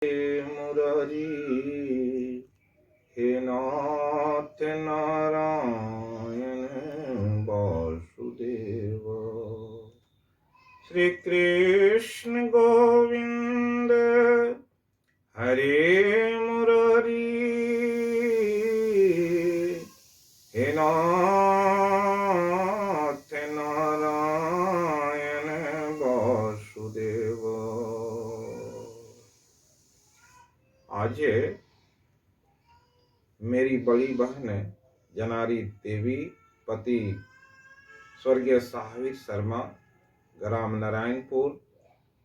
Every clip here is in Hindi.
मुरारी हे नाथ नारायण वासुदेव। श्री कृष्ण गोविंद हरे मुरारी हे नाथ नारायण वासुदेव। आज मेरी बड़ी बहन जनारी देवी पति स्वर्गीय साहिब शर्मा, ग्राम नारायणपुर,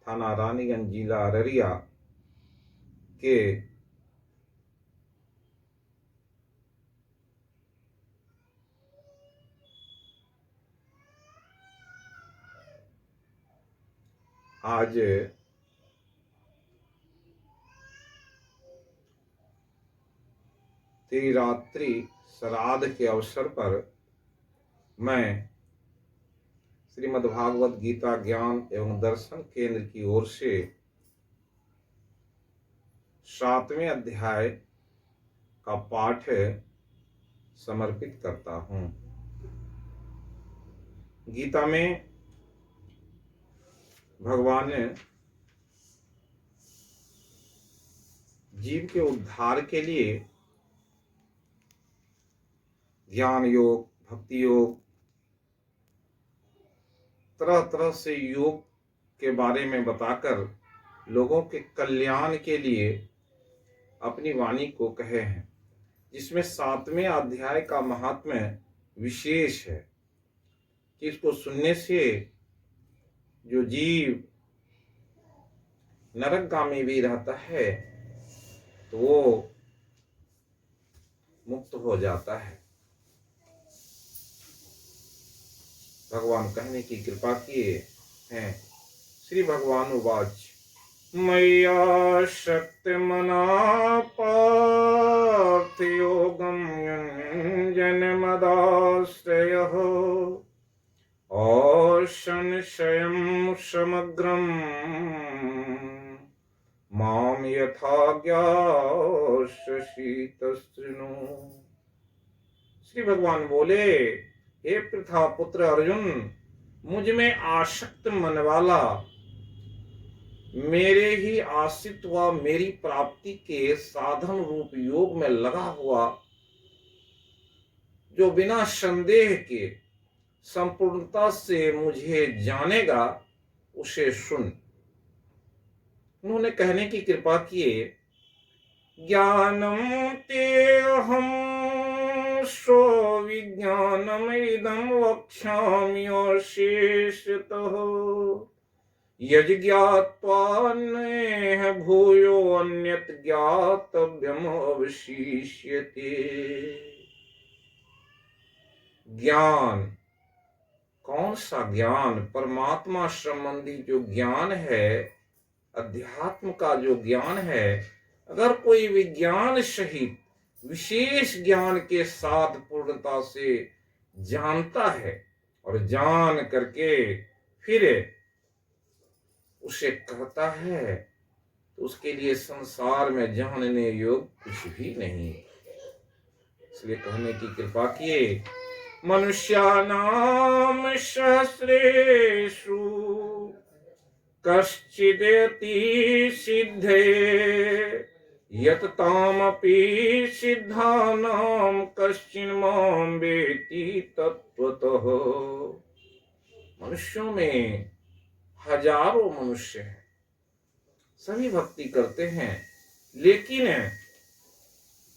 थाना रानीगंज, जिला अररिया के आज त्रिरात्रि श्राद्ध के अवसर पर मैं श्रीमद् भागवत गीता ज्ञान एवं दर्शन केंद्र की ओर से 7वें अध्याय का पाठ समर्पित करता हूँ। गीता में भगवान ने जीव के उद्धार के लिए ज्ञान योग, भक्ति योग, तरह तरह से योग के बारे में बताकर लोगों के कल्याण के लिए अपनी वाणी को कहे हैं, जिसमें 7वें अध्याय का महात्म्य विशेष है कि इसको सुनने से जो जीव नरकगामी भी रहता है तो वो मुक्त हो जाता है। भगवान कहने की कृपा किए हैं। श्री भगवान उवाच मय्या शक्तिमना पार्थ योगं युञ्जनमदाश्रयः असंशयं समग्रं मां यथा ज्ञास्यसि तच्छृणु। श्री भगवान बोले, हे पृथा पुत्र अर्जुन, मुझ में आसक्त मन वाला, मेरे ही आश्रित हुआ, मेरी प्राप्ति के साधन रूप योग में लगा हुआ, जो बिना संदेह के संपूर्णता से मुझे जानेगा, उसे सुन। उन्होंने कहने की कृपा किए, ज्ञानम तेऽहम् सो विज्ञानमिदं वक्ष्यामि अशेषतः यज्ञात्वा नेह भूयो अन्यत् ज्ञातव्यम् अवशिष्यते। ज्ञान, कौन सा ज्ञान? परमात्मा संबंधी जो ज्ञान है, अध्यात्म का जो ज्ञान है, अगर कोई विज्ञान सहित विशेष ज्ञान के साथ पूर्णता से जानता है और जान करके फिर उसे कहता है, तो उसके लिए संसार में जानने योग कुछ भी नहीं। इसलिए कहने की कृपा किए, मनुष्यानाम सहस्रेषु कश्चिदेति सिद्धे यत्तामपि सिद्धानां कश्चिन् मां वेत्ति तत्त्वतः। मनुष्यों में हजारों मनुष्य हैं, सभी भक्ति करते हैं, लेकिन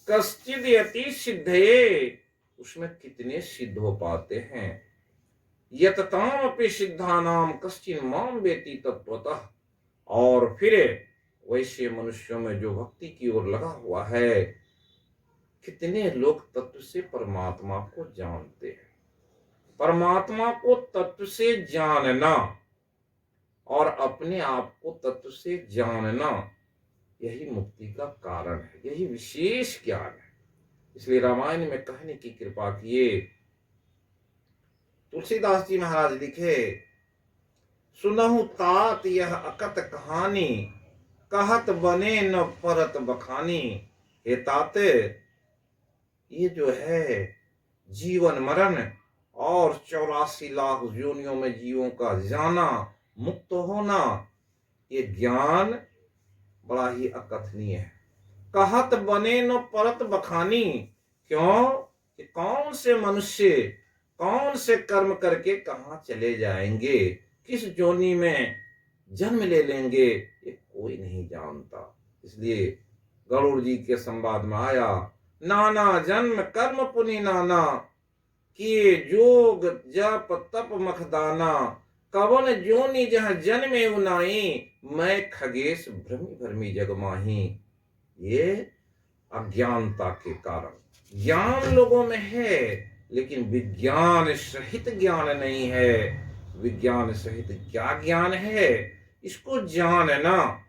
कश्चिदेति सिद्धे, उसमें कितने सिद्ध हो पाते हैं। यत्तामपि सिद्धानां कश्चिन् मां वेत्ति तत्त्वतः, और फिर वैसे मनुष्यों में जो भक्ति की ओर लगा हुआ है, कितने लोग तत्व से परमात्मा को जानते हैं। परमात्मा को तत्व से जानना और अपने आप को तत्व से जानना, यही मुक्ति का कारण है, यही विशेष ज्ञान है। इसलिए रामायण में कहने की कृपा किए। तुलसीदास जी महाराज लिखे, सुनहु तात यह अकत कहानी, कहत बने न परत बखानी। हे ताते, ये जो है जीवन मरण और 84 लाख योनियों में जीवों का जाना, मुक्त होना, ये ज्ञान बड़ा ही अकथनीय है। कहत बने न परत बखानी, क्यों कि कौन से मनुष्य कौन से कर्म करके कहाँ चले जाएंगे, किस जोनी में जन्म ले लेंगे, ये कोई नहीं जानता। इसलिए गरुड़ जी के संवाद में आया, नाना जन्म कर्म पुनि नाना, किए जोग जप तप मखदाना, कवन जोनि जह जन्मे उनाई, मैं खगेश भ्रमी भ्रमी जग माही। ये अज्ञानता के कारण ज्ञान लोगों में है, लेकिन विज्ञान सहित ज्ञान नहीं है। विज्ञान सहित क्या ज्ञान है, इसको जानना।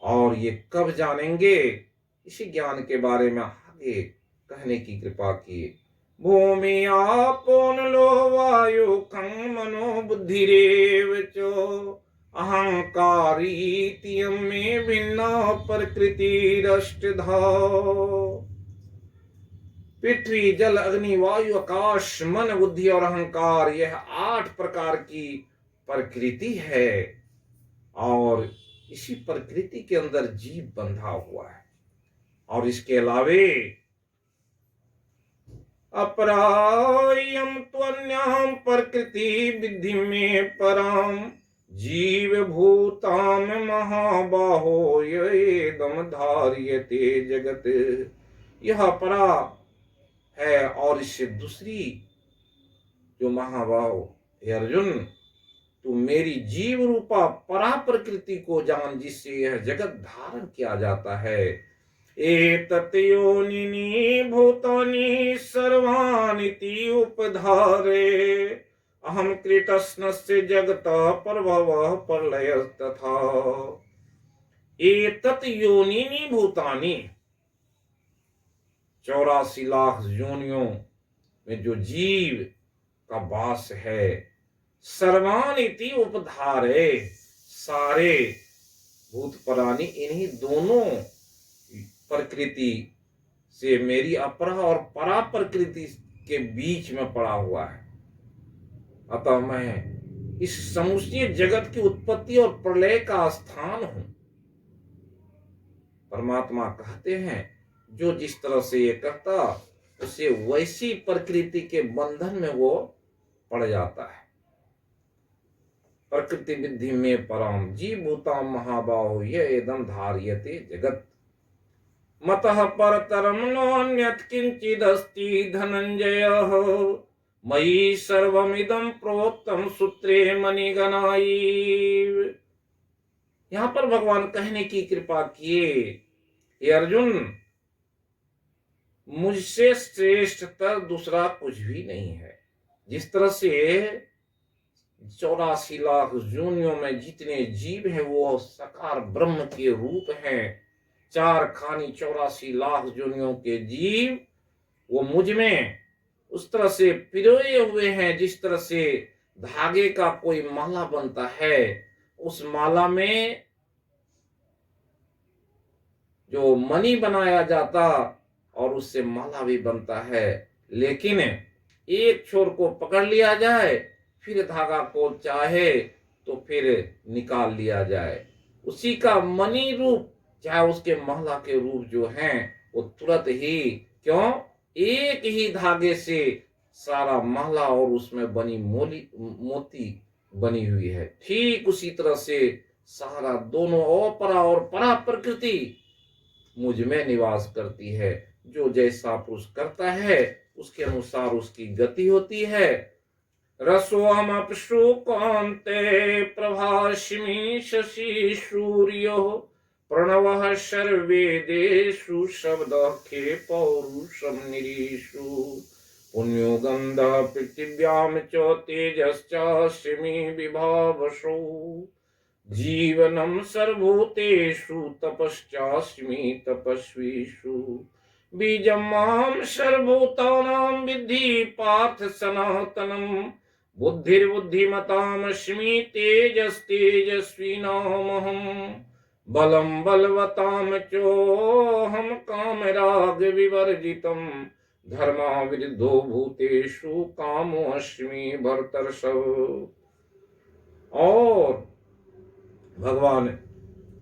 और ये कब जानेंगे, इसी ज्ञान के बारे में आगे कहने की कृपा की। भूमि आपोन लो वायु खं मनो बुद्धि रेव चो, अहंकारी तियम में भिन्ना प्रकृति रष्टधाओ। पृथ्वी जल अग्नि वायु आकाश मन बुद्धि और अहंकार, यह 8 प्रकार की प्रकृति है। और इसी प्रकृति के अंदर जीव बंधा हुआ है। और इसके अलावे अपरायम त्वन्याम प्रकृति विधि में पराम, जीव भूताम महाबाहो येदम धार्यते जगत। यह परा है, और इससे दूसरी जो महाबाहो, हे अर्जुन, तू मेरी जीव रूपा परा प्रकृति को जान, जिससे यह जगत धारण किया जाता है। एतत् योनिनि भूतानि सर्वानिति उपधारे, अहम कृतस्नस्य जगतः प्रभवः प्रलयस्तथा। एतत् योनिनि भूतानि, 84 लाख योनियों में जो जीव का वास है, सर्वानिति उपधारे, सारे भूत प्राणी इन्हीं दोनों प्रकृति से, मेरी अपरा और परा प्रकृति के बीच में पड़ा हुआ है। अतः मैं इस समूचे जगत की उत्पत्ति और प्रलय का स्थान हूं। परमात्मा कहते हैं, जो जिस तरह से ये करता, उसे वैसी प्रकृति के बंधन में वो पड़ जाता है। प्रकृति विधि में पराम जीवभूताम महाबाहो ये एदम धार्यते जगत, मतः परतरम नोन्यत् किंचिदस्ति धनंजय, मयि सर्वमिदं प्रोक्तम सूत्रे मणिगणाय। यहाँ पर भगवान कहने की कृपा किए, हे अर्जुन, मुझसे श्रेष्ठतर दूसरा कुछ भी नहीं है। जिस तरह से 84 लाख योनियों में जितने जीव हैं वो साकार ब्रह्म के रूप हैं, 4 खानी 84 लाख योनियों के जीव वो मुझ में उस तरह से पिरोए हुए हैं। जिस तरह से धागे का कोई माला बनता है, उस माला में जो मणि बनाया जाता और उससे माला भी बनता है, लेकिन एक छोर को पकड़ लिया जाए, फिर धागा को चाहे तो फिर निकाल लिया जाए, उसी का मणि रूप चाहे उसके माला के रूप जो हैं वो तुरंत ही, क्यों, एक ही धागे से सारा माला और उसमें बनी मोती बनी हुई है। ठीक उसी तरह से सारा दोनों अपरा और परा प्रकृति मुझ में निवास करती है। जो जैसा पुरुष करता है उसके अनुसार उसकी गति होती है। रसोऽहमप्सु कान्ते प्रभास्मि शशि सूर्यो, प्रणवः सर्वेदेषु शब्दखे पौरुषं निरीषु, पुण्यो गन्धः पृथिव्यां च तेजश्चास्मि विभावसो, जीवनं सर्वभूतेषु तपश्चास्मि तपस्वीषु, बीजं मां सर्वभूतानां विद्धि पार्थ सनातनम्, बुद्धिर्बुद्धिमतामस्मि तेजस्तेजस्विनामहम्, बलम बलवताम चो हम काम राग विवर्जितम धर्मा विरुद्धो भूतेषु कामोऽस्मि भर्तर्षभ। और भगवान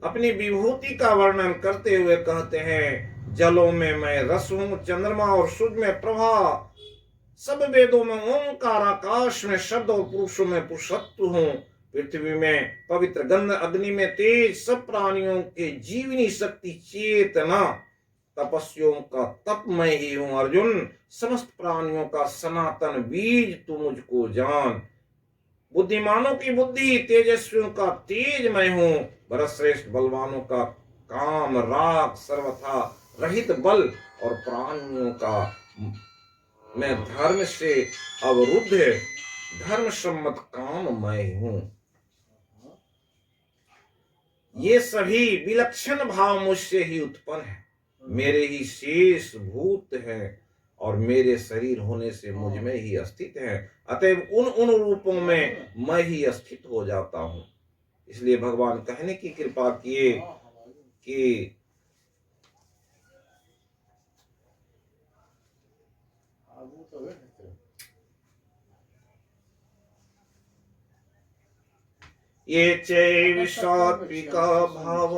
अपनी विभूति का वर्णन करते हुए कहते हैं, जलों में मैं रस हूं, चंद्रमा और सूर्य में प्रभा, सब वेदों में ओंकार, आकाश में शब्द और पुरुषों में पुरुषत्व हूं, पृथ्वी में पवित्र गंध, अग्नि में तेज, सब प्राणियों के जीवनी शक्ति चेतना, तपस्वियों का तप मैं ही हूं अर्जुन, समस्त प्राणियों का सनातन बीज तू मुझको जान, बुद्धिमानों की बुद्धि, तेजस्वियों का तेज मैं हूं, भरतश्रेष्ठ बलवानों का काम राग सर्वथा रहित बल, और प्राणियों का मैं धर्म से अवरुद्ध धर्म सम्मत काम मैं हूं। ये सभी विलक्षण भाव मुझसे ही उत्पन्न है, मेरे ही शेष भूत हैं और मेरे शरीर होने से मुझ में ही स्थित है, अतएव उन उन रूपों में मैं ही स्थित हो जाता हूं। इसलिए भगवान कहने की कृपा किए कि ये चैव सात्विका भाव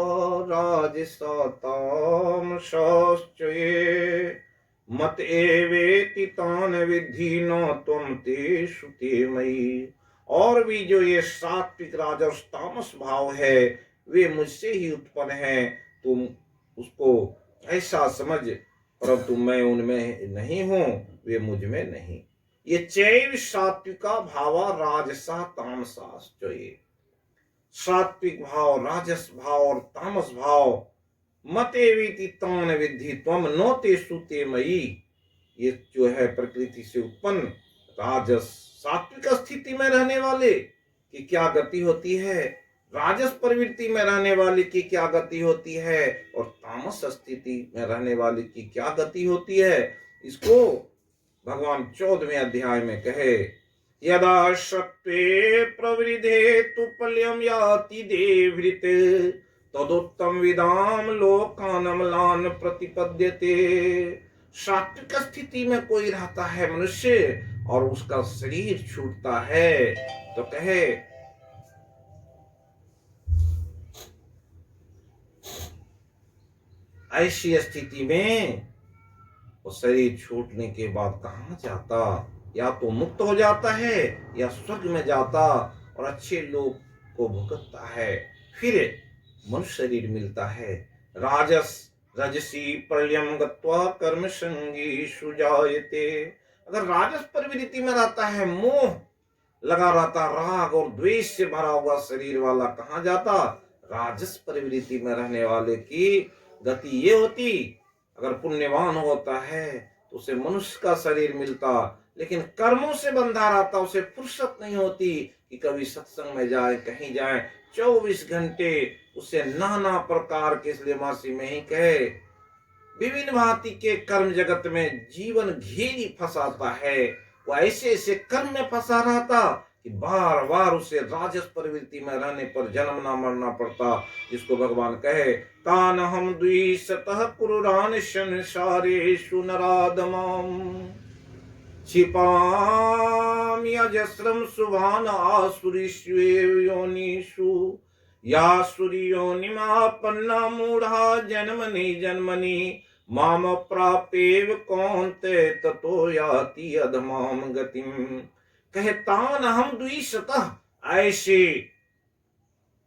राजसा तामसाश्च ये मत एवेति तान विद्धि न त्वं तेषु ते मयि। और भी जो ये सात्विक राजस तामस भाव है वे मुझसे ही उत्पन्न है, तुम उसको ऐसा समझ, परंतु मैं उनमें नहीं हूं, वे मुझ में नहीं। ये चैव सात्विका भावा राजसा तामसाश्च ये सात्विक भाव, राजस भाव और तामस भाव, मते वीति तान विद्धि त्वम नोते सुते मयि, ये जो है प्रकृति से उत्पन्न राजस सात्विक स्थिति में रहने वाले की क्या गति होती है, राजस प्रवृत्ति में रहने वाले की क्या गति होती है, और तामस स्थिति में रहने वाले की क्या गति होती है, इसको भगवान 14वें अध्याय में कहे, यदा सत्त्वे प्रवृद्धे तु पल्यम याति देवृत तदुत्तम विदाम लोकानमलान प्रतिपद्यते। सात्विक स्थिति में कोई रहता है मनुष्य और उसका शरीर छूटता है तो कहे, ऐसी स्थिति में वो शरीर छूटने के बाद कहां जाता, या तो मुक्त हो जाता है या स्वर्ग में जाता और अच्छे लोग को भुगतता है, फिर मनुष्य शरीर मिलता है। राजस रजसी प्रलयम गत्वा कर्म संगीषु जायते। अगर राजस प्रवृत्ति में रहता है, मोह लगा रहता, राग और द्वेष से भरा हुआ शरीर वाला कहां जाता, राजस प्रवृत्ति में रहने वाले की गति ये होती, अगर पुण्यवान होता है तो उसे मनुष्य का शरीर मिलता, लेकिन कर्मों से बंधा रहता, उसे फुर्सत नहीं होती कि कभी सत्संग में जाए, कहीं जाए, 24 घंटे उसे नाना प्रकार के, इसलिए मासी में ही कहे, विभिन्न भांति के कर्म जगत में जीवन घेरी फंसाता है, वो ऐसे ऐसे कर्म में फंसा रहता कि बार बार उसे राजस प्रवृत्ति में रहने पर जन्म ना मरना पड़ता, जिसको भगवान कहे, तान हम द्विशतः पुरुरान संसारेषु नराधमाम क्षिपामि अजस्रम शुभान आसुरीषु योनिषु यासुर्योनिमापन्ना मूढ़ा जन्मनि जन्मनि माम प्राप्येव कौन्ते ततो याति अधमाम गतिम। कहे, तान हम द्विशतः, ऐसे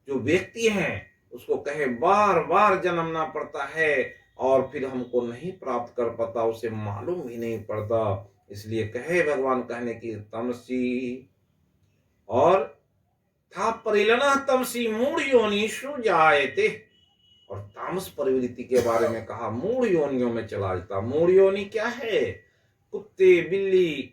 जो व्यक्ति हैं उसको कहे बार बार जन्मना पड़ता है और फिर हमको नहीं प्राप्त कर पाता, उसे मालूम भी नहीं पड़ता। इसलिए कहे भगवान कहने की, तमसी और था परिलना तमसी मूढ़ योनिषु जायते, और तामस प्रवृत्ति के बारे में कहा मूढ़ योनियों में चला जाता। मूढ़ योनि क्या है, कुत्ते बिल्ली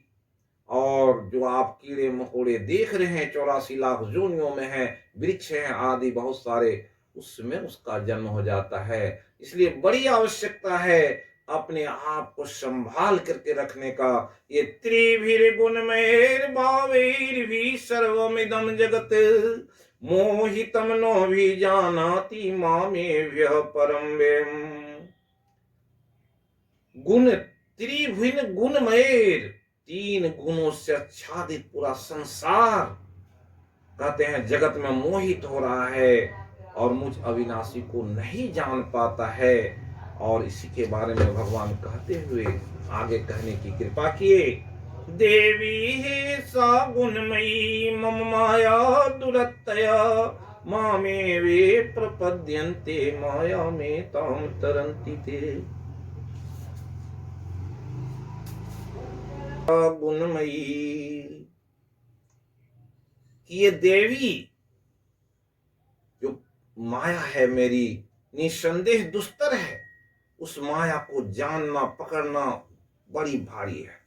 और जो आप कीड़े मकोड़े देख रहे हैं 84 लाख योनियों में है, वृक्ष हैं आदि बहुत सारे, उसमें उसका जन्म हो जाता है। इसलिए बड़ी आवश्यकता है अपने आप को संभाल करके रखने का। ये त्रिभिर गुणमय भावैर्भि सर्वमिदं जगत मोहितम नो भी जानाति मामेव्य परम व्ययम्। गुण त्रिभुवन गुणमय, तीन गुणों से आच्छादित पूरा संसार, कहते हैं जगत में मोहित हो रहा है और मुझ अविनाशी को नहीं जान पाता है। और इसी के बारे में भगवान कहते हुए आगे कहने की कृपा किए। देवी हे सा गुणमयी मम माया दुरतया, मामे वे प्रपद्यन्ते माया में ताम तरन्ति ते। गुणमयी कि ये देवी जो माया है मेरी, निसंदेह दुस्तर है। उस माया को जानना पकड़ना बड़ी भारी है।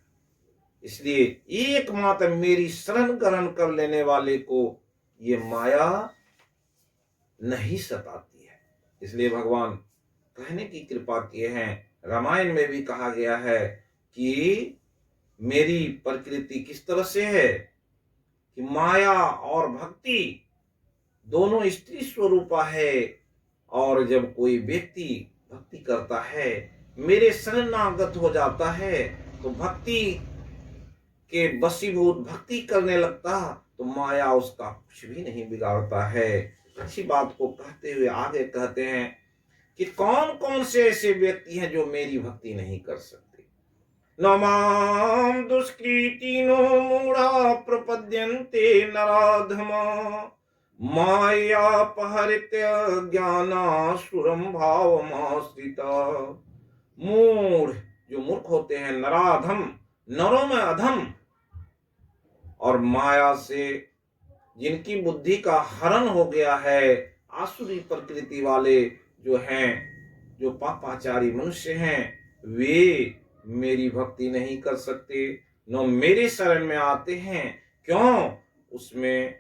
इसलिए एकमात्र मेरी शरण ग्रहण कर लेने वाले को ये माया नहीं सताती है। इसलिए भगवान कहने की कृपा किए हैं। रामायण में भी कहा गया है कि मेरी प्रकृति किस तरह से है कि माया और भक्ति दोनों स्त्री स्वरूपा है। और जब कोई व्यक्ति भक्ति करता है, मेरे शरणागत हो जाता है, तो भक्ति के वशीभूत भक्ति करने लगता, तो माया उसका कुछ भी नहीं बिगाड़ता है। इसी बात को कहते हुए आगे कहते हैं कि कौन कौन से ऐसे व्यक्ति हैं जो मेरी भक्ति नहीं कर सकते। न माम दुष्कृतिनो मूढ़ा प्रपद्यन्ते नराधमा, मायापहृत्य ज्ञानासुरं भावमाश्रिता। मूढ़ जो मूर्ख होते हैं, नराधम नरों में अधम, और माया से जिनकी बुद्धि का हरण हो गया है, आसुरी प्रकृति वाले जो हैं, जो पापाचारी मनुष्य हैं, वे मेरी भक्ति नहीं कर सकते, न मेरे शरण में आते हैं। क्यों? उसमें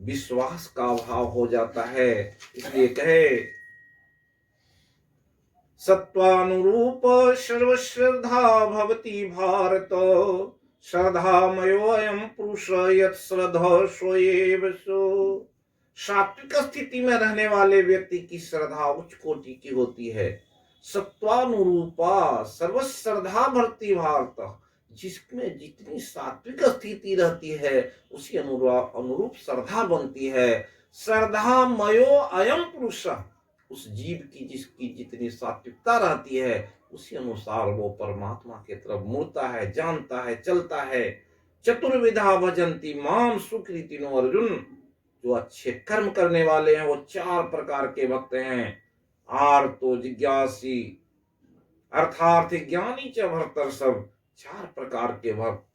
विश्वास का अभाव हो जाता है। इसलिए कहे सत्वानुरूप सर्वश्रद्धा भवति भारत, श्रद्धामयोऽयं पुरुष यत् श्रद्धा स्वयेव सो। सात्विक स्थिति में रहने वाले व्यक्ति की श्रद्धा उच्च कोटि की होती है। सत्वानुरूपा सर्वश्रद्धा भवति भारत, जिसमें जितनी सात्विक स्थिति रहती है उसी अनुरूप श्रद्धा बनती है। श्रद्धा मयो अयम पुरुष, उस जीव की जिसकी जितनी सात्विकता रहती है उसी अनुसार वो परमात्मा की तरफ मुड़ता है, जानता है, चलता है। चतुर्विधा भजन्ति माम सुकृतिनो अर्जुन, जो अच्छे कर्म करने वाले हैं वो चार प्रकार के भक्त हैं। आर्तो जिज्ञासी अर्थार्थ ज्ञानी च भरतर, सब चार प्रकार के भक्त।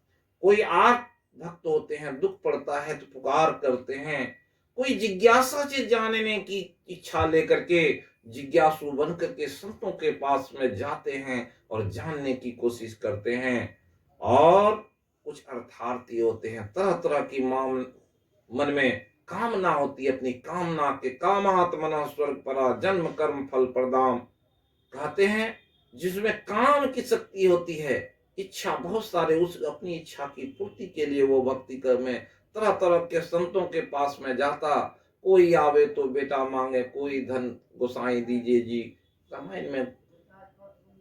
कोई आर्त भक्त होते हैं, दुख पड़ता है तो पुकार करते हैं। कोई जिज्ञासा से जानने की इच्छा लेकर के जिज्ञासु बन करके संतों के पास में जाते हैं और जानने की कोशिश करते हैं। और कुछ अर्थार्थी होते हैं, तरह तरह की मन में कामना होती है, अपनी कामना के कामात्मना स्वर्ग परा जन्म कर्म फल प्रदाम, कहते हैं जिसमें काम की शक्ति होती है, इच्छा बहुत सारे, उस अपनी इच्छा की पूर्ति के लिए वो भक्ति कर में तरह तरह के संतों के पास में जाता। कोई आवे तो बेटा मांगे, कोई धन गोसाई दीजिए जी, रामायण में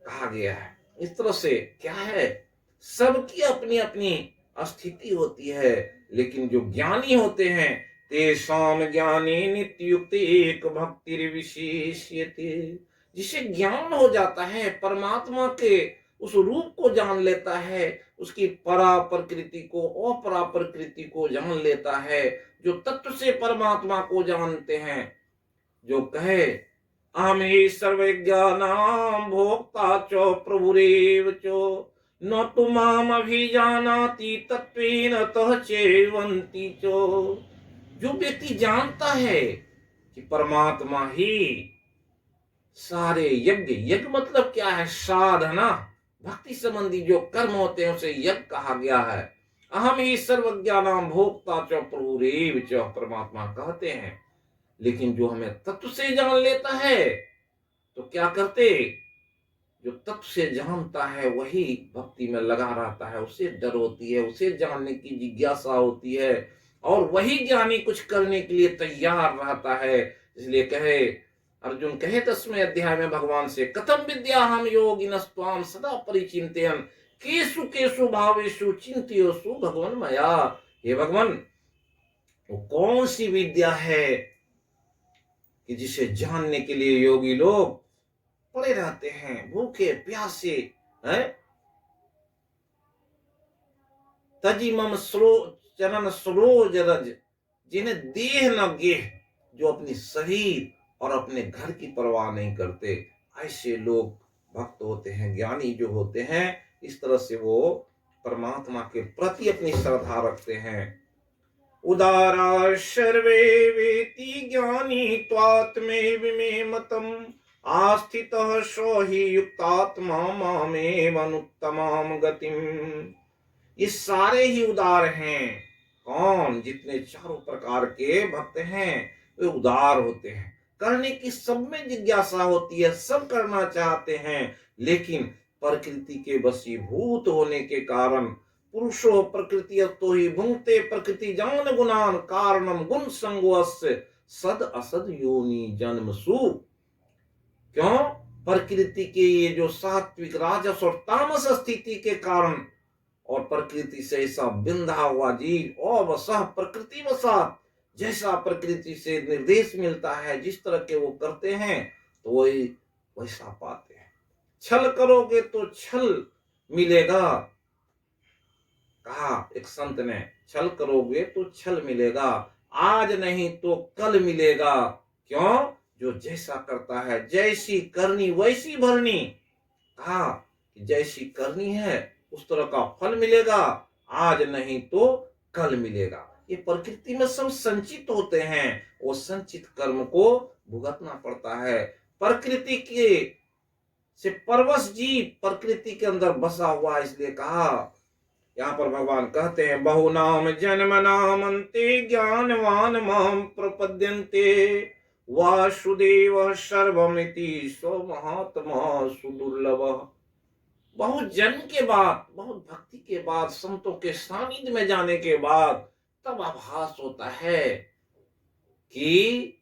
कहा गया है। इस तरह से क्या है, सबकी अपनी अपनी स्थिति होती है। लेकिन जो ज्ञानी होते हैं, तेषाम ज्ञानी नित्युक्त एक भक्ति विशेष्यते, जिसे ज्ञान हो जाता है, परमात्मा के उस रूप को जान लेता है, उसकी परा प्रकृति को अपरा प्रकृति को जान लेता है, जो तत्व से परमात्मा को जानते हैं, जो कहे अहम ही सर्वज्ञानां भोक्ता च प्रभुरेव च, न तु माम अभिजानाति तत्वेन तः चैवन्ति च। जो व्यक्ति जानता है कि परमात्मा ही सारे यज्ञ, यज्ञ मतलब क्या है, साधना, भक्ति संबंधी जो कर्म होते हैं उसे यज्ञ कहा गया है। अहम ही सर्वज्ञानां भोक्ता च प्रभुरेव च, परमात्मा कहते हैं। लेकिन जो हमें तत्व से जान लेता है तो क्या करते, जो तत्व से जानता है वही भक्ति में लगा रहता है, उसे डर होती है, उसे जानने की जिज्ञासा होती है। और वही ज्ञानी कुछ करने के लिए तैयार रहता है। इसलिए कहे अर्जुन कहे 10वें अध्याय में भगवान से, कथम विद्या हम योगिनस्त्वाम सदा परिचिंतयन् केषु केषु भावेषु चिंतयोषु भगवन मया। हे भगवान, वो कौन सी विद्या है कि जिसे जानने के लिए योगी लोग पड़े रहते हैं, भूखे प्यासे हैं। तजी मम चरण सरोज रज, जिन्हें देह न गेह, जो अपनी शरीर और अपने घर की परवाह नहीं करते, ऐसे लोग भक्त होते हैं, ज्ञानी जो होते हैं। इस तरह से वो परमात्मा के प्रति अपनी श्रद्धा रखते हैं। उदारा सर्वे वेति ज्ञानी त्वात्मेव मे मतम् आस्थितः सो हि युक्तात्मा मामेव अनुत्तमां गतिम्। ये सारे ही उदार हैं। कौन? जितने चारों प्रकार के भक्त हैं वे उदार होते हैं। करने की सब में जिज्ञासा होती है, सब करना चाहते हैं, लेकिन प्रकृति के वशीभूत होने के कारण पुरुषो प्रकृति तो ही भुंगते प्रकृति जान गुणान कारणम गुण संगोस्य सद असद योनि जन्मसु। क्यों? प्रकृति के ये जो सात्विक राजस और तामस स्थिति के कारण, और प्रकृति से ऐसा बिंधा हुआ जीव और वसह प्रकृति वसात, जैसा प्रकृति से निर्देश मिलता है, जिस तरह के वो करते हैं तो वही वैसा पाते हैं। छल करोगे तो छल मिलेगा। कहा एक संत ने, छल करोगे तो छल मिलेगा, आज नहीं तो कल मिलेगा। क्यों? जो जैसा करता है, जैसी करनी वैसी भरनी। कहा कि जैसी करनी है उस तरह का फल मिलेगा, आज नहीं तो कल मिलेगा। ये प्रकृति में सब संचित होते हैं, वो संचित कर्म को भुगतना पड़ता है। प्रकृति के से परवश जीव प्रकृति के अंदर बसा हुआ, इसलिए कहा यहाँ पर भगवान कहते हैं, बहुनाम जन्म नाम अंते ज्ञानवान माम प्रपद्यन्ते वासुदेव सर्वमिति स्व महात्मा सुदुर्लभ। बहुत जन्म के बाद, बहुत भक्ति के बाद, संतों के सानिध्य में जाने के बाद तब आभास होता है कि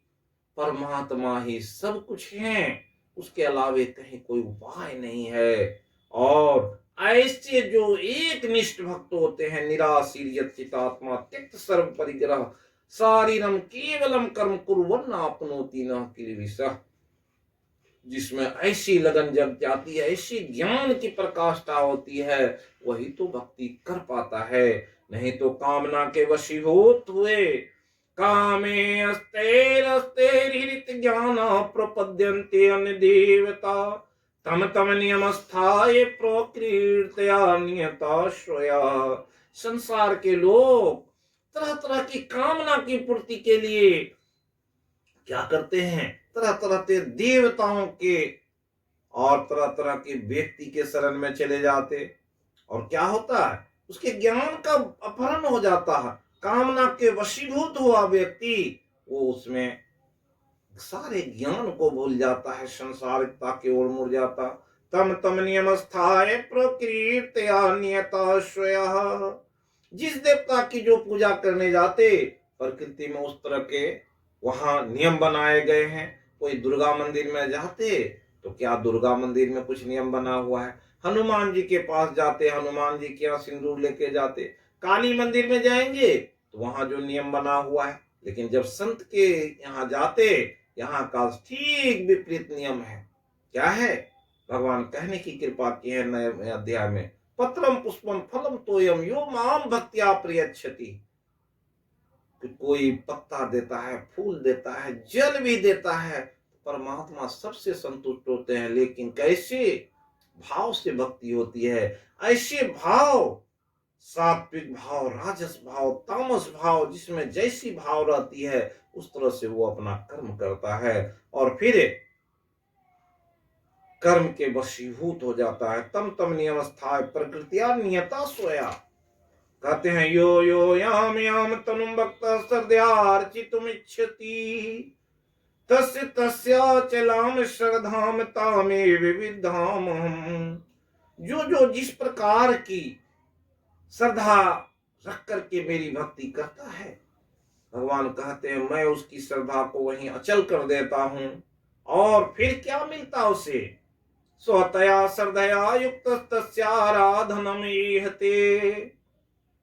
परमात्मा ही सब कुछ है, उसके अलावे कहीं कोई उपाय नहीं है। और ऐसे जो एक निष्ठ भक्त होते हैं, निराशीर चितात्मा त्यक्त सर्व परिग्रह शारीरम केवलम कर्म कुर्वन् आपनोति न किल्बिषः, जिसमें ऐसी लगन जग जाती है, ऐसी ज्ञान की प्रकाष्ठा होती है, वही तो भक्ति कर पाता है। नहीं तो कामना के वशीभूत हुए, कामे अस्तेरस्तेरित ज्ञान प्रपद्यन्ते अन्य देवता तम तम नियमस्थाय प्रकृत्या नियता स्वया। संसार के लोग तरह तरह की कामना की पूर्ति के लिए क्या करते हैं? तरह तरह के देवताओं के और तरह तरह के व्यक्ति के शरण में चले जाते, और क्या होता है? उसके ज्ञान का अपहरण हो जाता है। कामना के वशीभूत हुआ व्यक्ति वो उसमें सारे ज्ञान को भूल जाता है, संसारिकता की ओर मुड़ जाता। तम तम नियमस्थाय प्रकृत्या नियता स्वयः। जिस देवता की जो पूजा करने जाते, प्रकृति में उस तरह के वहां नियम बनाए गए हैं। कोई दुर्गा मंदिर में जाते तो क्या दुर्गा मंदिर में कुछ नियम बना हुआ है? हनुमान जी के पास जाते, हनुमान जी के यहाँ सिंदूर लेके जाते। काली मंदिर में जाएंगे तो वहां जो नियम बना हुआ है, लेकिन जब संत के यहाँ जाते, यहाँ का ठीक विपरीत नियम है। क्या है? भगवान कहने की कृपा की है नए अध्याय में, पत्रम पुष्पम फलम तोयम यो माम भक्त्या प्रयच्छति। कोई पत्ता देता है, फूल देता है, जल भी देता है, परमात्मा सबसे संतुष्ट होते हैं। लेकिन कैसे भाव से भक्ति होती है? ऐसे भाव, सात्विक भाव, राजस भाव, तामस भाव, जिसमें जैसी भाव रहती है उस तरह से वो अपना कर्म करता है और फिर कर्म के वशीभूत हो जाता है। तम तम नियमस्थाय प्रकृत्या नियता स्वया। कहते हैं यो यो याम याम तनुम भक्तः श्रद्धयार्चितुमिच्छति तस्य तस्याचलाम श्रद्धाम तामे विविधाम। जो जो जिस प्रकार की श्रद्धा रख करके मेरी भक्ति करता है, भगवान कहते हैं मैं उसकी श्रद्धा को वहीं अचल कर देता हूं। और फिर क्या मिलता उसे? स्वतया श्रद्धया युक्त तस्याराधनम ईहते।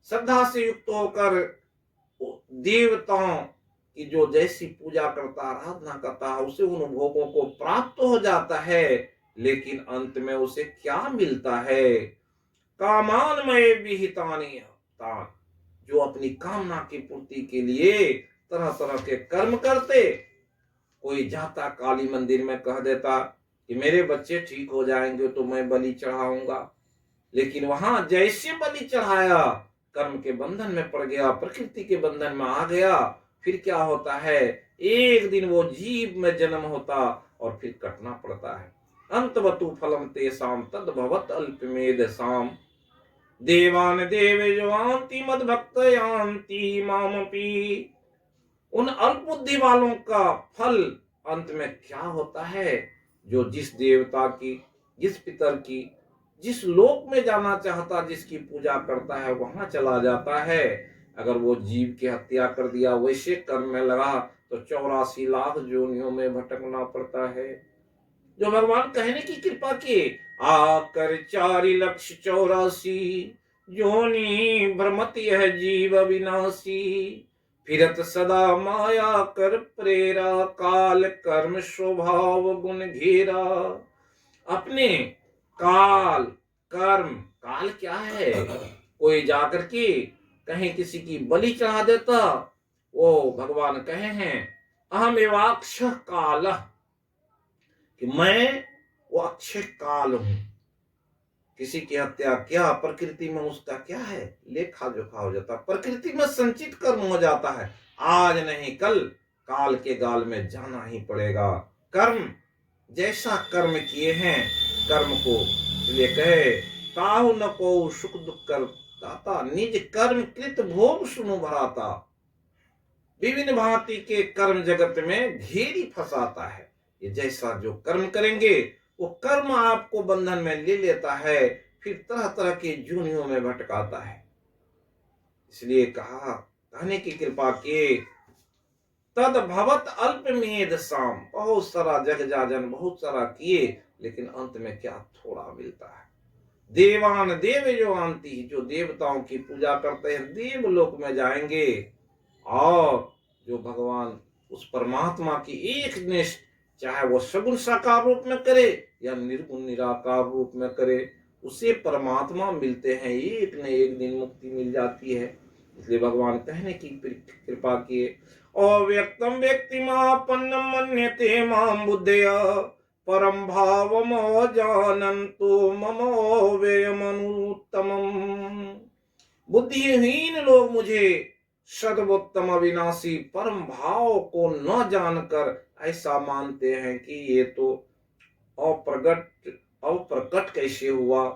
श्रद्धा से युक्त होकर देवताओं की जो जैसी पूजा करता, आराधना करता है, उसे उन भोगों को प्राप्त हो जाता है। लेकिन अंत में उसे क्या मिलता है? कामानमय विहितानि तान। जो अपनी कामना की पूर्ति के लिए तरह तरह के कर्म करते। कोई जाता काली मंदिर में कह देता कि मेरे बच्चे ठीक हो जाएंगे तो मैं बलि चढ़ाऊंगा, लेकिन वहां जैसे बलि चढ़ाया कर्म के बंधन में पड़ गया, प्रकृति के बंधन में आ गया। फिर क्या होता है? एक दिन वो जीव में जन्म होता और फिर कटना पड़ता है। अंतवतु फलम तेषाम तद्भवत अल्पमेधसाम देवान देवयोन्ति मद भक्त यान्ति मामपि। उन अल्प बुद्धि वालों का फल अंत में क्या होता है? जो जिस देवता की, जिस पितर की, जिस लोक में जाना चाहता, जिसकी पूजा करता है, वहां चला जाता है। अगर वो जीव की हत्या कर दिया, वैसे कर्म में लगा, तो 84 लाख योनियों में भटकना पड़ता है। जो भगवान कहने की कृपा की, आकर 4,84,000 योनि भ्रमत यह जीव विनाशी। फिरत सदा माया कर प्रेरा काल कर्म स्वभाव गुण घेरा। अपने काल कर्म, काल क्या है? कोई जाकर के कहीं किसी की बलि चढ़ा देता। वो भगवान कहे हैं अहम एवाक्ष काल, कि मैं वो अक्षय काल हूं। किसी की हत्या किया, प्रकृति में उसका क्या है? लेखा जोखा हो जाता, प्रकृति में संचित कर्म हो जाता है। आज नहीं कल काल के गाल में जाना ही पड़ेगा। कर्म, जैसा कर्म किए हैं कर्म को, इसलिए कहे ताहु न को सुख दुख कर दाता, निज कर्म कृत भोग सुनो भराता। विभिन्न भांति के कर्म जगत में घेरी फंसाता है। ये जैसा जो कर्म करेंगे वो कर्म आपको बंधन में ले लेता है, फिर तरह तरह के जूनियों में भटकाता है। इसलिए कहा, कहने की कृपा के तद भवत अल्पमेध साम। बहुत सारा जग जाजन, बहुत सारा किए, लेकिन अंत में क्या? थोड़ा मिलता है। देवान देव जो आंती, जो देवताओं की पूजा करते हैं देवलोक में जाएंगे। और जो भगवान उस परमात्मा की एक निष्ठ, चाहे वो सगुण साकार रूप में करे या निर्गुण निराकार रूप में करे, उसे परमात्मा मिलते हैं। एक न एक दिन मुक्ति मिल जाती है। इसलिए भगवान कहने की कृपा किए, अव्यक्तम व्यक्तिमापन्नम मन्यते मां बुद्धया परम भावम जानन्तो ममो व्ययमनुत्तमम्। बुद्धिहीन लोग मुझे सदवोत्तम अविनाशी परम भाव को न जानकर ऐसा मानते हैं कि ये तो अप्रकट कैसे हुआ।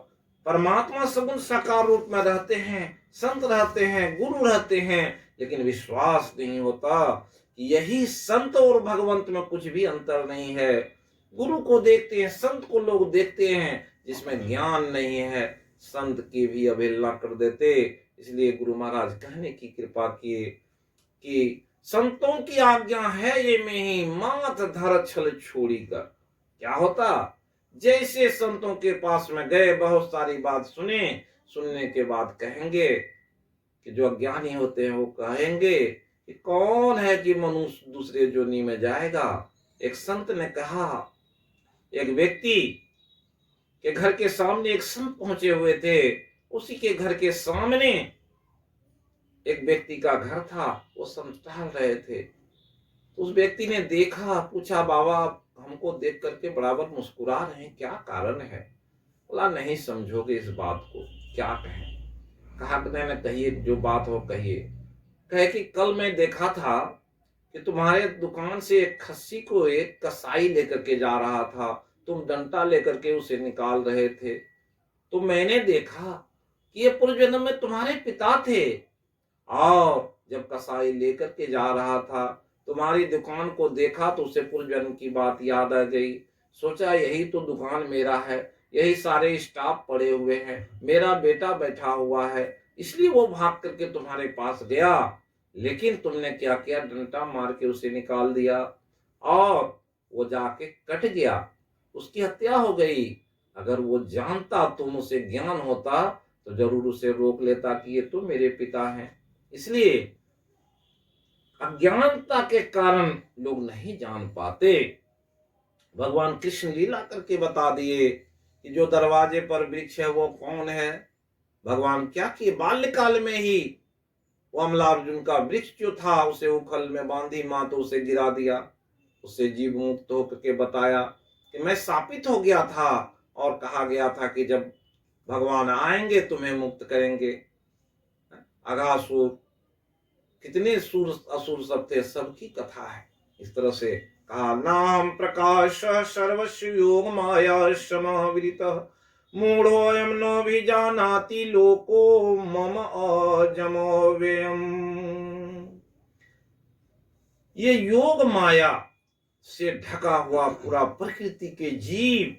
परमात्मा सगुण साकार रूप में रहते हैं, संत रहते हैं, गुरु रहते हैं, लेकिन विश्वास नहीं होता कि यही संत और भगवंत में कुछ भी अंतर नहीं है। गुरु को देखते हैं, संत को लोग देखते हैं, जिसमें ज्ञान नहीं है संत की भी अवहेलना कर देते। इसलिए गुरु महाराज कहने की कृपा किए कि संतों की आज्ञा है ये में ही मात धर छल छोड़ी कर। क्या होता? जैसे संतों के पास में गए, बहुत सारी बात सुनने के बाद कहेंगे कि जो अज्ञानी होते हैं वो कहेंगे कि कौन है कि मनुष्य दूसरे जोनी में जाएगा। एक संत ने कहा, एक व्यक्ति के घर के सामने एक संत पहुंचे हुए थे। उसी के घर के सामने एक व्यक्ति का घर था। वो संत टहल रहे थे। उस व्यक्ति ने देखा, पूछा, बाबा हमको देख करके बराबर मुस्कुरा रहे हैं, क्या कारण है? बोला नहीं समझोगे इस बात को, क्या कहें? कहा कि कहिए, जो बात हो कहिए। कहे कि कल मैं देखा था कि तुम्हारे दुकान से एक खस्सी को एक कसाई लेकर के जा रहा था। तुम डंडा लेकर के उसे निकाल रहे थे। तो मैंने देखा कि ये पूर्व जन्म में तुम्हारे पिता थे। और जब कसाई लेकर के जा रहा था, तुम्हारी दुकान को देखा तो उसे पूर्व जन्म की बात याद आ गई। सोचा यही तो दुकान मेरा है, यही सारे स्टाफ पड़े हुए हैं, मेरा बेटा बैठा हुआ है, इसलिए वो भाग करके तुम्हारे पास गया। लेकिन तुमने क्या किया, डंडा मार के उसे निकाल दिया और वो जाके कट गया, उसकी हत्या हो गई। अगर वो जानता, तुम उसे ज्ञान होता, तो जरूर उसे रोक लेता कि ये तो मेरे पिता हैं। इसलिए अज्ञानता के कारण लोग नहीं जान पाते। भगवान कृष्ण लीला करके बता दिए कि जो दरवाजे पर वृक्ष है वो कौन है। भगवान क्या किए, बाल्यकाल में ही वो अमलार्जुन का वृक्ष जो था उसे उखल में बांधी मां, तो उसे गिरा दिया। उससे जीव मुक्त होकर के बताया कि मैं शापित हो गया था और कहा गया था कि जब भगवान आएंगे तुम्हें मुक्त करेंगे। अघासुर, कितने सुर असुर सब थे, सबकी कथा है। इस तरह से कहा, नाम प्रकाश सर्वस्व योग माया समावृत, मूढ़ोऽयं नोऽभिजानाति लोको मम अजमो व्ययम्। ये योग माया से ढका हुआ पूरा प्रकृति के जीव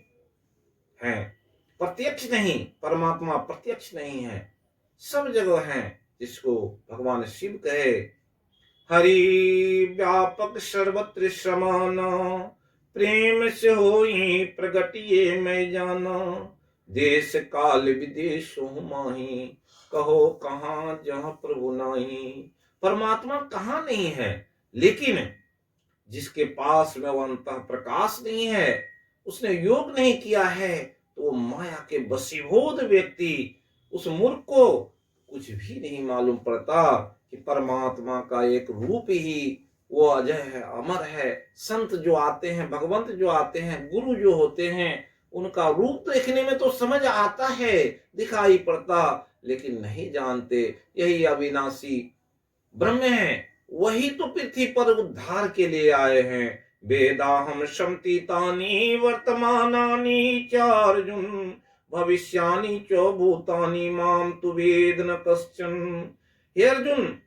हैं, प्रत्यक्ष नहीं, परमात्मा प्रत्यक्ष नहीं है, सब जगह है। जिसको भगवान शिव कहे, हरि व्यापक सर्वत्र समान, प्रेम से होई प्रगटिए मैं जाना, देश काल विदेश माही, कहो कहाँ जहाँ प्रभु नाही। परमात्मा कहाँ नहीं है, लेकिन जिसके पास में वो अंतः प्रकाश नहीं है, उसने योग नहीं किया है, तो वो माया के वशीभूत व्यक्ति, उस मूर्ख को कुछ भी नहीं मालूम पड़ता कि परमात्मा का एक रूप ही वो अजय है, अमर है। संत जो आते हैं, भगवंत जो आते हैं, गुरु जो होते हैं, उनका रूप देखने में तो समझ आता है, दिखाई पड़ता, लेकिन नहीं जानते यही अविनाशी ब्रह्म है। वही तो पृथ्वी पर उद्धार के लिए आए हैं। वेदाहम शमतीतानि वर्तमानानि च अर्जुन, भविष्यानि च भूतानि माम तु वेद न कश्चन। हे अर्जुन,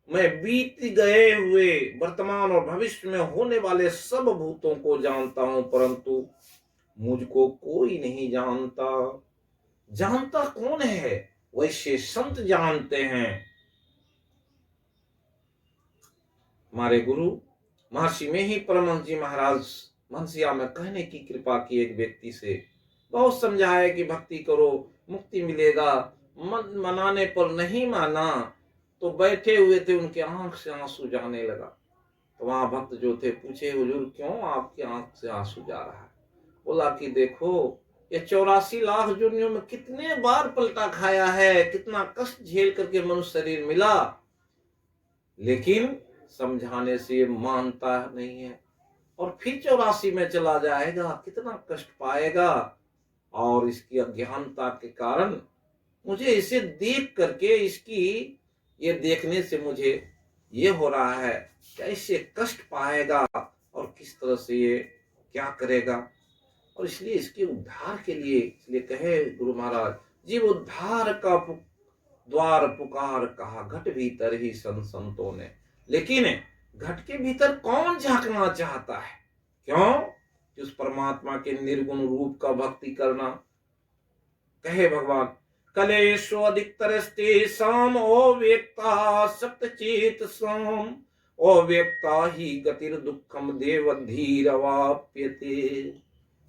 मैं बीत गए हुए, वर्तमान और भविष्य में होने वाले सब भूतों को जानता हूं, परंतु मुझको कोई नहीं जानता। जानता कौन है? वैसे संत जानते हैं। हमारे गुरु महर्षि में ही परमहंस जी महाराज मनसिया में कहने की कृपा की, एक व्यक्ति से बहुत समझाया कि भक्ति करो मुक्ति मिलेगा, मन मनाने पर नहीं माना, तो बैठे हुए थे, उनके आंख से आंसू जाने लगा। तो वहां भक्त जो थे पूछे, हुजूर क्यों आपकी आंख से आंसू जा रहा है? बोला कि देखो, ये 84 लाख जोनियों में कितने बार पलटा खाया है, कितना कष्ट झेल करके मनुष्य शरीर मिला, लेकिन समझाने से ये मानता नहीं है, और फिर 84 में चला जाएगा, कितना कष्ट पाएगा। और इसकी अज्ञानता के कारण मुझे इसे देख करके, इसकी ये देखने से मुझे ये हो रहा है, कैसे कष्ट पाएगा और किस तरह से ये क्या करेगा। और इसलिए इसके उद्धार के लिए, इसलिए कहे गुरु महाराज, जीव उद्धार का द्वार पुकार कहा, घट भीतर ही संतों ने। लेकिन घट के भीतर कौन झांकना चाहता है? क्यों? कि उस परमात्मा के निर्गुण रूप का भक्ति करना। कहे भगवान, कलेशो अधिकतरस्ते साम अव्यक्ता सप्तचेत साम, अव्यक्ता ही गतिर दुखम देव धीरवाप्यते।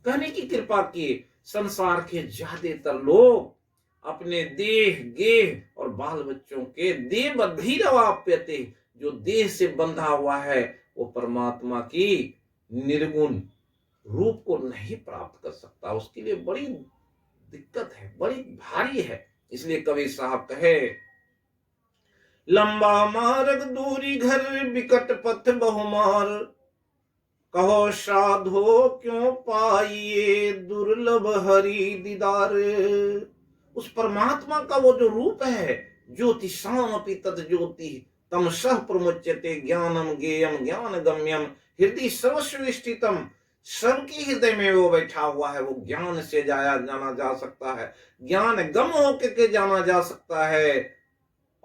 कहने की कृपा की, संसार के ज्यादातर लोग अपने देह गेह और बाल बच्चों के देव धीरवाप्यते, जो देह से बंधा हुआ है, वो परमात्मा की निर्गुण रूप को नहीं प्राप्त कर सकता। उसके लिए बड़ी दिक्कत है, बड़ी भारी है। इसलिए कवि साहब कहे, लंबा मार्ग दूरी घर बिकट पथ बहुमार, कहो साधो क्यों पाइए दुर्लभ हरि दीदार। उस परमात्मा का वो जो रूप है, ज्योतिषामपि तद ज्योति तमसः प्रमुच्यते, ज्ञानम ज्ञेयम ज्ञान गम्यम हृदय सर्वस्व स्थितम। सबके हृदय में वो बैठा हुआ है, वो ज्ञान से जाना जा सकता है, ज्ञान गम होकर के जाना जा सकता है,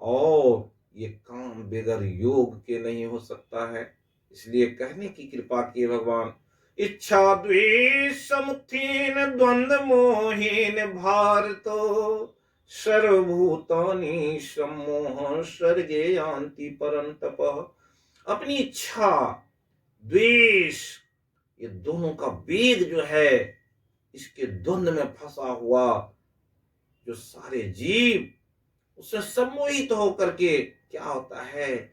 और ये काम बगैर योग के नहीं हो सकता है। इसलिए कहने की कृपा की भगवान, इच्छा द्वेष समुत्थीन द्वंद्व मोहीन भारतो, सर्वभूतानि सम्मोह सर्गे यान्ति परन्तप। अपनी इच्छा, द्वेष, ये दोनों का वेग जो है, इसके द्वंद्व में फंसा हुआ जो सारे जीव, उससे सम्मोहित होकर के क्या होता है,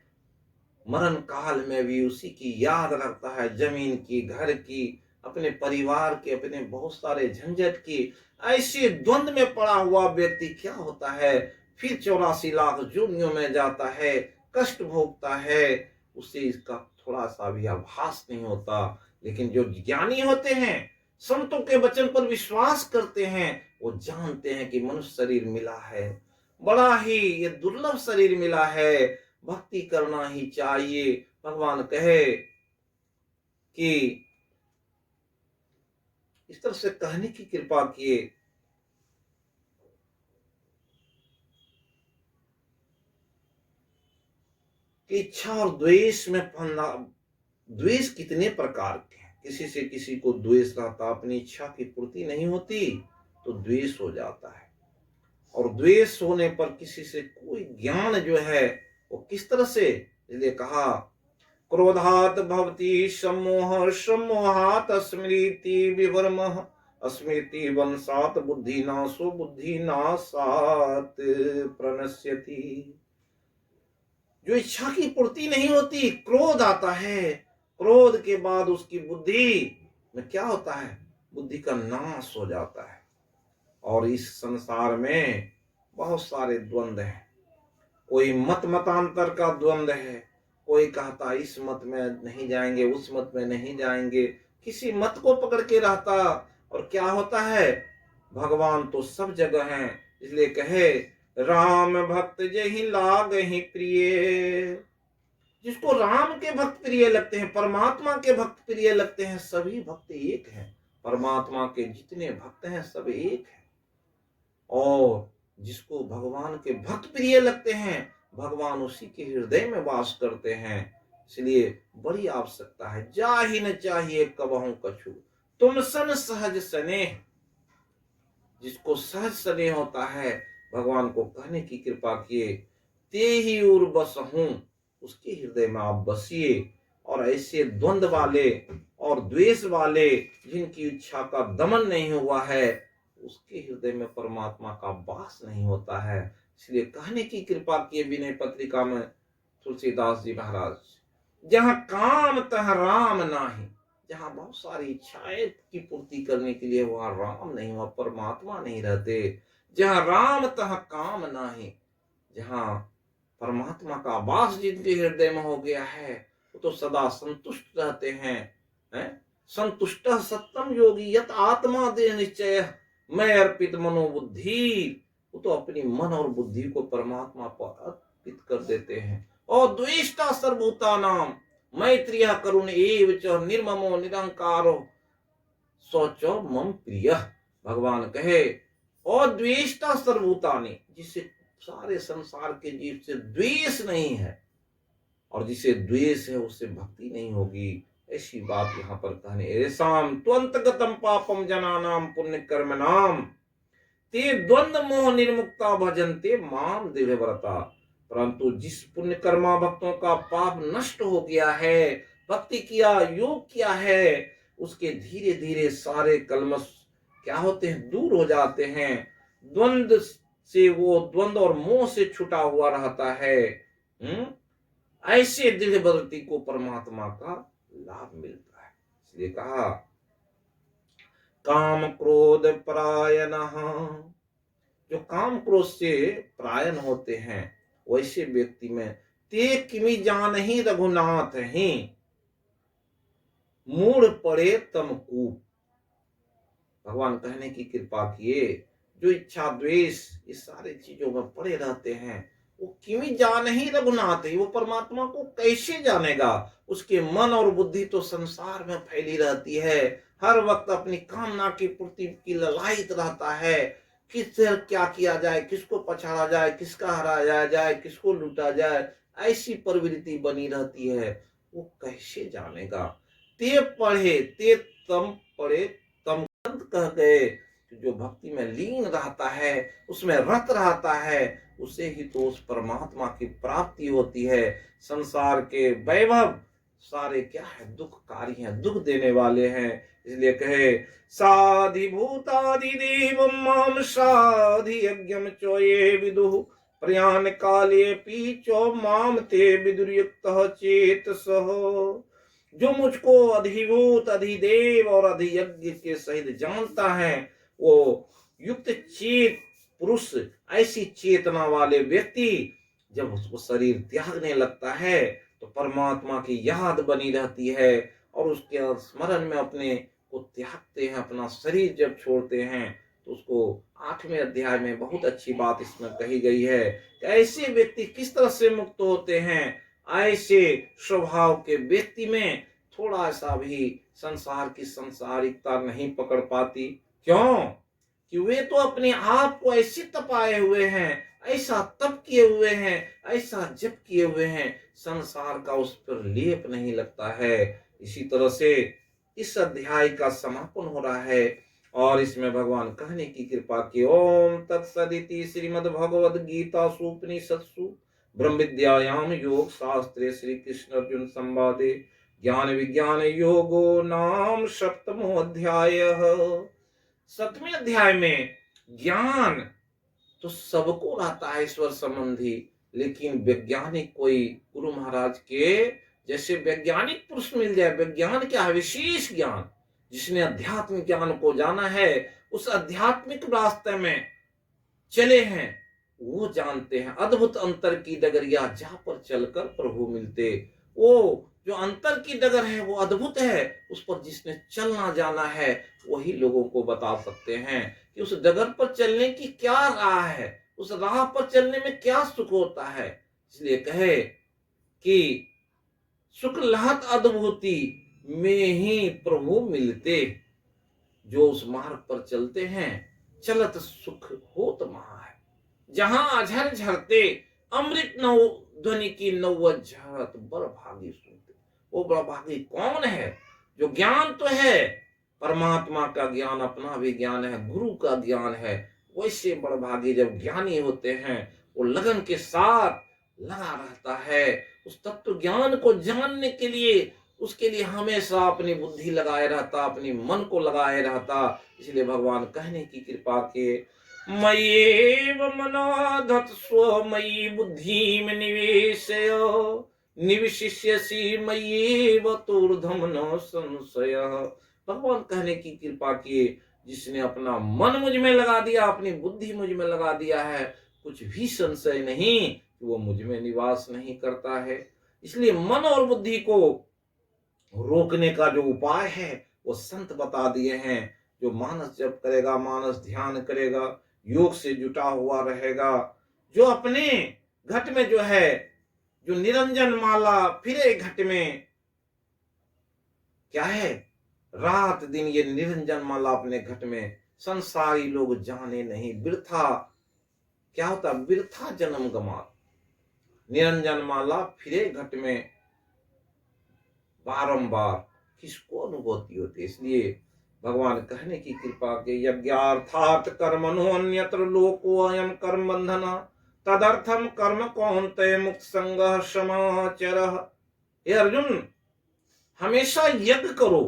मरण काल में भी उसी की याद रखता है, जमीन की, घर की, अपने परिवार के, अपने बहुत सारे झंझट की। ऐसे द्वंद्व में पड़ा हुआ व्यक्ति क्या होता है, फिर 84 लाख जोनियों में जाता है, कष्ट भोगता है, उसे इसका थोड़ा सा भी आभास नहीं होता। लेकिन जो ज्ञानी होते हैं, संतों के वचन पर विश्वास करते हैं, वो जानते हैं कि मनुष्य शरीर मिला है, बड़ा ही ये दुर्लभ शरीर मिला है, भक्ति करना ही चाहिए। भगवान कहे कि इस तरह से कहने की कृपा किए कि इच्छा और द्वेष में फंदा। द्वेष कितने प्रकार के हैं, किसी से किसी को द्वेष रहता, अपनी इच्छा की पूर्ति नहीं होती तो द्वेष हो जाता है। और द्वेष होने पर किसी से कोई ज्ञान जो है वो किस तरह से, इसलिए कहा क्रोधात भवति सम्मोह सम्मोहात स्मृति विवर्मः स्मृति वंशात बुद्धि नाशो बुद्धि नाशात प्रणश्यति। जो इच्छा की पूर्ति नहीं होती, क्रोध आता है, क्रोध के बाद उसकी बुद्धि में क्या होता है, बुद्धि का नाश हो जाता है। और इस संसार में बहुत सारे द्वंद्व हैं, कोई मत मतांतर का द्वंद्व है, कोई कहता इस मत में नहीं जाएंगे, उस मत में नहीं जाएंगे, किसी मत को पकड़ के रहता। और क्या होता है, भगवान तो सब जगह हैं, इसलिए कहे राम भक्त जहि लाग ही प्रिय। जिसको राम के भक्त प्रिय लगते हैं, परमात्मा के भक्त प्रिय लगते हैं, सभी भक्त एक हैं। परमात्मा के जितने भक्त हैं सब एक हैं। और जिसको भगवान के भक्त प्रिय लगते हैं, भगवान उसी के हृदय में वास करते हैं। इसलिए बड़ी आवश्यकता है, जा ही न चाहिए कबहू कछु तुम सन सहज स्नेह। जिसको सहज स्नेह होता है, भगवान को कहने की कृपा किए ते ही उर बस हूं, उसके हृदय में आप बसिए। और ऐसे द्वंद्व वाले और द्वेष वाले जिनकी इच्छा का दमन नहीं हुआ है, उसके हृदय में परमात्मा का वास नहीं होता है। इसलिए कहने की कृपा किए विनय पत्रिका में तुलसीदास जी महाराज, जहां काम तह राम नाही। जहां बहुत सारी इच्छाएं की पूर्ति करने के लिए वहां राम नहीं, वहां परमात्मा नहीं रहते। जहां राम तह काम नाही, जहां परमात्मा का वास जिनके हृदय में हो गया है, वो तो सदा संतुष्ट रहते हैं, संतुष्ट सत्यम योगी यत आत्मा दे निश्चय मैं अर्पित मनोबुद्धि। वो तो अपनी मन और बुद्धि को परमात्मा पर अर्पित कर देते हैं। और द्वेष्टा सर्वभूता नाम मैत्रिय करुण एव च निर्ममो निरंकारो सोचो मम प्रिय। भगवान कहे और द्वेष्टा सर्वभूतानि, जिसे सारे संसार के जीव से द्वेष नहीं है, और जिसे द्वेष है उससे भक्ति नहीं होगी। ऐसी बात यहाँ पर कहने, ऐसाम त्वंतगतम पापम जनानाम पुण्य कर्म नाम ते द्वंद्व मोह निर्मुक्ता भजन्ते माम दृढ़व्रता। परंतु जिस पुण्य कर्मा भक्तों का पाप नष्ट हो गया है, भक्ति किया, योग किया है, उसके धीरे धीरे सारे कलमश क्या होते हैं, दूर हो जाते हैं। द्वंद्व से वो द्वंद्व और मोह से छुटा हुआ रहता है। ऐसे दृढ़ व्रति को परमात्मा का लाभ मिलता है। इसलिए कहा काम क्रोध परायण, जो काम क्रोध से परायण होते हैं, वैसे व्यक्ति में ते किमि जान ही रघुनाथ ही मूढ़ पड़े तमकूप। भगवान कहने की कृपा किए, जो इच्छा द्वेष इस सारे चीजों में पड़े रहते हैं, वो किमी जान ही रघुनाथ है, वो परमात्मा को कैसे जानेगा। उसके मन और बुद्धि तो संसार में फैली रहती है, हर वक्त अपनी कामना की पूर्ति की ललायत रहता है। किससे क्या किया जाए, किसको पछाड़ा जाए, किसका हराया जाए, किसको लूटा जाए, ऐसी प्रवृत्ति बनी रहती है। वो कैसे जानेगा। ते पढ़े ते तम पढ़े तम कह गए जो भक्ति में लीन रहता है, उसमें रत रहता है, उसे ही तो उस परमात्मा की प्राप्ति होती है। संसार के वैभव सारे क्या है, दुखकारी हैं, दुख देने वाले हैं। इसलिए कहे साधिभूतादिदेवं मां साधि यज्ञम चोये विदुः प्रयाण काले पीचो माम ते विदुर्युक्तः चेतसः। जो मुझको अधिभूत अधिदेव और अधियज्ञ के सहित जानता है, वो युक्त चेत पुरुष, ऐसी चेतना वाले व्यक्ति जब उसको शरीर त्यागने लगता है तो परमात्मा की याद बनी रहती है और उसके स्मरण में अपने को त्यागते हैं। अपना शरीर जब छोड़ते हैं तो उसको 8वें अध्याय में बहुत अच्छी बात इसमें कही गई है कि ऐसे व्यक्ति किस तरह से मुक्त होते हैं। ऐसे स्वभाव के व्यक्ति में थोड़ा सा भी संसार की संसारिकता नहीं पकड़ पाती। क्यों? कि वे तो अपने आप को ऐसे तपाए हुए हैं, ऐसा तप किए हुए हैं, ऐसा जप किए हुए हैं, संसार का उस पर लेप नहीं लगता है। इसी तरह से इस अध्याय का समापन हो रहा है और इसमें भगवान कहने की कृपा की। ओम तत्सदिति श्रीमद् भगवद गीता उपनिषत्सु ब्रह्म विद्यायाम योग शास्त्रे श्री कृष्ण अर्जुन संवादे ज्ञान विज्ञान योगो नाम सप्तमो अध्याय। 7वें अध्याय में ज्ञान तो सबको रहता है ईश्वर संबंधी, लेकिन वैज्ञानिक कोई गुरु महाराज के जैसे वैज्ञानिक पुरुष मिल जाए। विज्ञान क्या है? विशेष ज्ञान, जिसने अध्यात्मिक ज्ञान को जाना है, उस आध्यात्मिक रास्ते में चले हैं, वो जानते हैं अद्भुत अंतर की डगरिया जहां पर चलकर प्रभु मिलते। वो जो अंतर की डगर है वो अद्भुत है, उस पर जिसने चलना जाना है वही लोगों को बता सकते हैं कि उस डगर पर चलने की क्या राह है, उस राह पर चलने में क्या सुख होता है। इसलिए कहे कि सुख लहत अद्भुति में ही प्रभु मिलते। जो उस मार्ग पर चलते हैं, चलत सुख होत महा है। जहां अझर झरते अमृत नव ध्वनि की नौवत झरत बड़ भागी सुनते। वो बड़ा भागी कौन है? जो ज्ञान तो है, परमात्मा का ज्ञान, अपना भी ज्ञान है, गुरु का ज्ञान है, वैसे बड़ भागी जब ज्ञानी होते हैं, वो लगन के साथ लगा रहता है उस तत्व ज्ञान को जानने के लिए। उसके लिए हमेशा अपनी बुद्धि लगाए रहता, अपनी मन को लगाए रहता। इसलिए भगवान कहने की कृपा के मय्येव मनाधत् स्वमयि बुद्धिम निवेशय निविशिष्यसि मय्येव तूर्धम न संशयः। भगवान कहने की कृपा किए, जिसने अपना मन मुझ में लगा दिया, अपनी बुद्धि मुझ में लगा दिया है, कुछ भी संशय नहीं कि वो मुझ में निवास नहीं करता है। इसलिए मन और बुद्धि को रोकने का जो उपाय है वो संत बता दिए हैं। जो मानस जप करेगा, मानस ध्यान करेगा, योग से जुटा हुआ रहेगा, जो अपने घट में जो है, जो निरंजन माला फिरे घट में, क्या है, रात दिन ये निरंजन माला अपने घट में, संसारी लोग जाने नहीं, वृथा क्या होता, वृथा जन्म गमा। निरंजन माला फिरे घट में बारंबार किसको अनुभूति होती है। इसलिए भगवान कहने की कृपा के यज्ञार्थात् कर्मणो अन्यत्र लोको अयम कर्म बंधना तदर्थम कर्म कौन्तेय मुक्त संगः समाचरः। हे अर्जुन, हमेशा यज्ञ करो।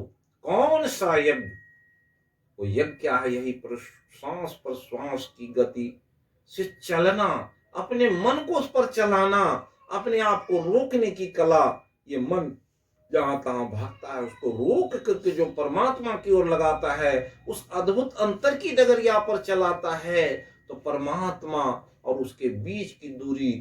कौन सा यज्ञ? वो यज्ञ क्या है? यही श्वास पर श्वास की गति से चलना, अपने मन को उस पर चलाना, अपने आप को रोकने की कला। ये मन जहां तहां भागता है, उसको रोक करके जो परमात्मा की ओर लगाता है, उस अद्भुत अंतर की डगरिया पर चलाता है, तो परमात्मा और उसके बीच की दूरी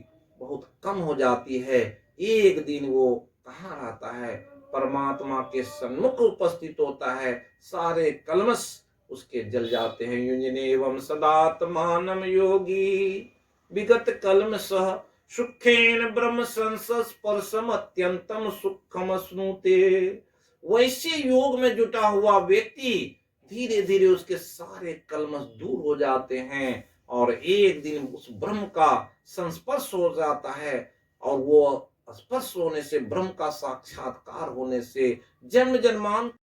बहुत कम हो जाती है। एक दिन वो कहाँ रहता है? परमात्मा के सन्मुख उपस्थित होता है, सारे कलमश उसके जल जाते हैं। युंजनेवं सदात्मानं योगी विगत कलमशः सुखेन ब्रह्म संस्पर्शम अत्यंतम सुखम स्नुते। वैसे योग में जुटा हुआ व्यक्ति धीरे धीरे उसके सारे कलमश दूर हो जाते हैं और एक दिन उस ब्रह्म का संस्पर्श हो जाता है। और वो स्पर्श होने से, ब्रह्म का साक्षात्कार होने से जन्म जन्मांतर